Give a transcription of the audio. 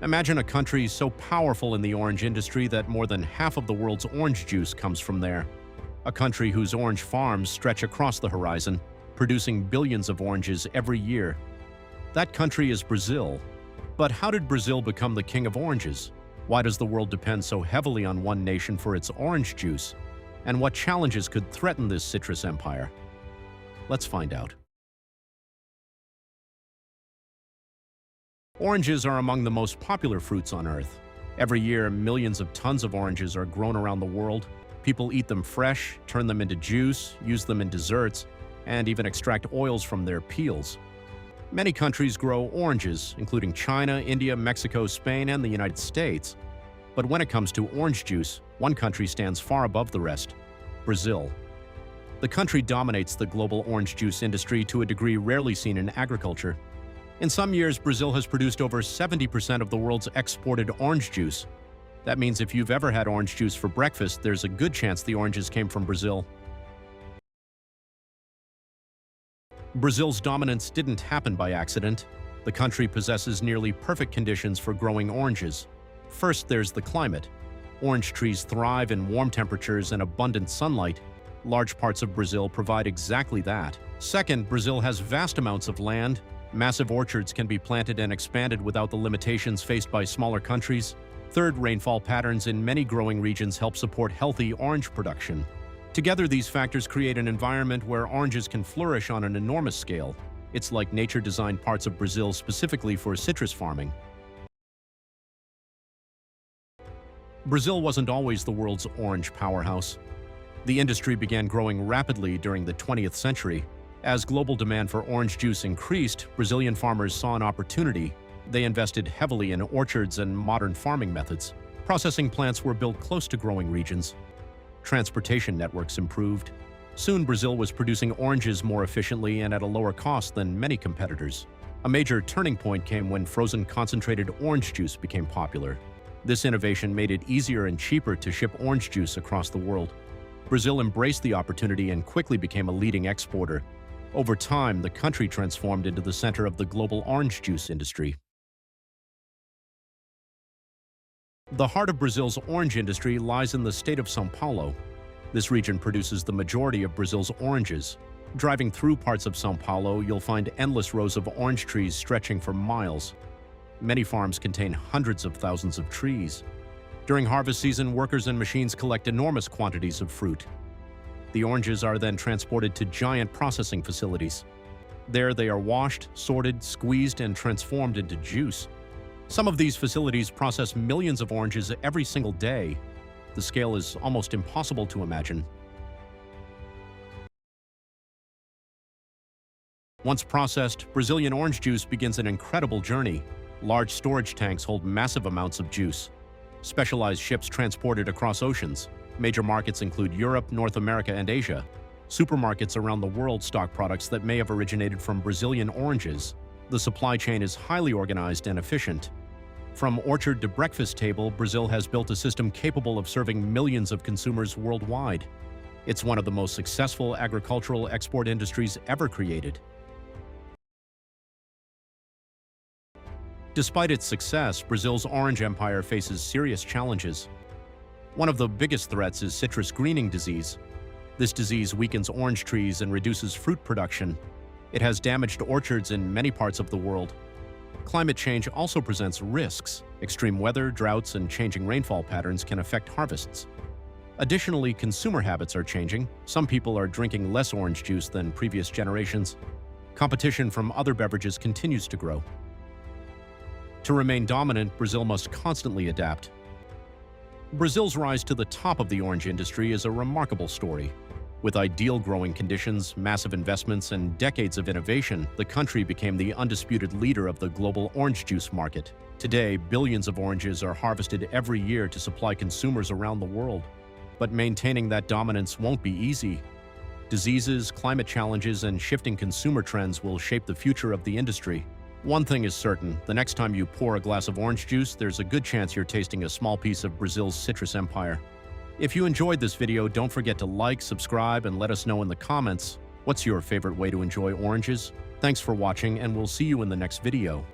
Imagine a country so powerful in the orange industry that more than half of the world's orange juice comes from there. A country whose orange farms stretch across the horizon, producing billions of oranges every year. That country is Brazil. But how did Brazil become the king of oranges? Why does the world depend so heavily on one nation for its orange juice? And what challenges could threaten this citrus empire? Let's find out. Oranges are among the most popular fruits on Earth. Every year, millions of tons of oranges are grown around the world. People eat them fresh, turn them into juice, use them in desserts, and even extract oils from their peels. Many countries grow oranges, including China, India, Mexico, Spain, and the United States. But when it comes to orange juice, one country stands far above the rest: Brazil. The country dominates the global orange juice industry to a degree rarely seen in agriculture. In some years, Brazil has produced over 70% of the world's exported orange juice. That means if you've ever had orange juice for breakfast, there's a good chance the oranges came from Brazil. Brazil's dominance didn't happen by accident. The country possesses nearly perfect conditions for growing oranges. First, there's the climate. Orange trees thrive in warm temperatures and abundant sunlight. Large parts of Brazil provide exactly that. Second, Brazil has vast amounts of land. Massive orchards can be planted and expanded without the limitations faced by smaller countries. Third, rainfall patterns in many growing regions help support healthy orange production. Together, these factors create an environment where oranges can flourish on an enormous scale. It's like nature designed parts of Brazil specifically for citrus farming. Brazil wasn't always the world's orange powerhouse. The industry began growing rapidly during the 20th century. As global demand for orange juice increased, Brazilian farmers saw an opportunity. They invested heavily in orchards and modern farming methods. Processing plants were built close to growing regions. Transportation networks improved. Soon, Brazil was producing oranges more efficiently and at a lower cost than many competitors. A major turning point came when frozen concentrated orange juice became popular. This innovation made it easier and cheaper to ship orange juice across the world. Brazil embraced the opportunity and quickly became a leading exporter. Over time, the country transformed into the center of the global orange juice industry. The heart of Brazil's orange industry lies in the state of São Paulo. This region produces the majority of Brazil's oranges. Driving through parts of São Paulo, you'll find endless rows of orange trees stretching for miles. Many farms contain hundreds of thousands of trees. During harvest season, workers and machines collect enormous quantities of fruit. The oranges are then transported to giant processing facilities. There they are washed, sorted, squeezed, and transformed into juice. Some of these facilities process millions of oranges every single day. The scale is almost impossible to imagine. Once processed, Brazilian orange juice begins an incredible journey. Large storage tanks hold massive amounts of juice. Specialized ships transport it across oceans. Major markets include Europe, North America, and Asia. Supermarkets around the world stock products that may have originated from Brazilian oranges. The supply chain is highly organized and efficient. From orchard to breakfast table, Brazil has built a system capable of serving millions of consumers worldwide. It's one of the most successful agricultural export industries ever created. Despite its success, Brazil's orange empire faces serious challenges. One of the biggest threats is citrus greening disease. This disease weakens orange trees and reduces fruit production. It has damaged orchards in many parts of the world. Climate change also presents risks. Extreme weather, droughts, and changing rainfall patterns can affect harvests. Additionally, consumer habits are changing. Some people are drinking less orange juice than previous generations. Competition from other beverages continues to grow. To remain dominant, Brazil must constantly adapt. Brazil's rise to the top of the orange industry is a remarkable story. With ideal growing conditions, massive investments, and decades of innovation, the country became the undisputed leader of the global orange juice market. Today, billions of oranges are harvested every year to supply consumers around the world. But maintaining that dominance won't be easy. Diseases, climate challenges, and shifting consumer trends will shape the future of the industry. One thing is certain, the next time you pour a glass of orange juice, there's a good chance you're tasting a small piece of Brazil's citrus empire. If you enjoyed this video, don't forget to like, subscribe, and let us know in the comments what's your favorite way to enjoy oranges. Thanks for watching, and we'll see you in the next video.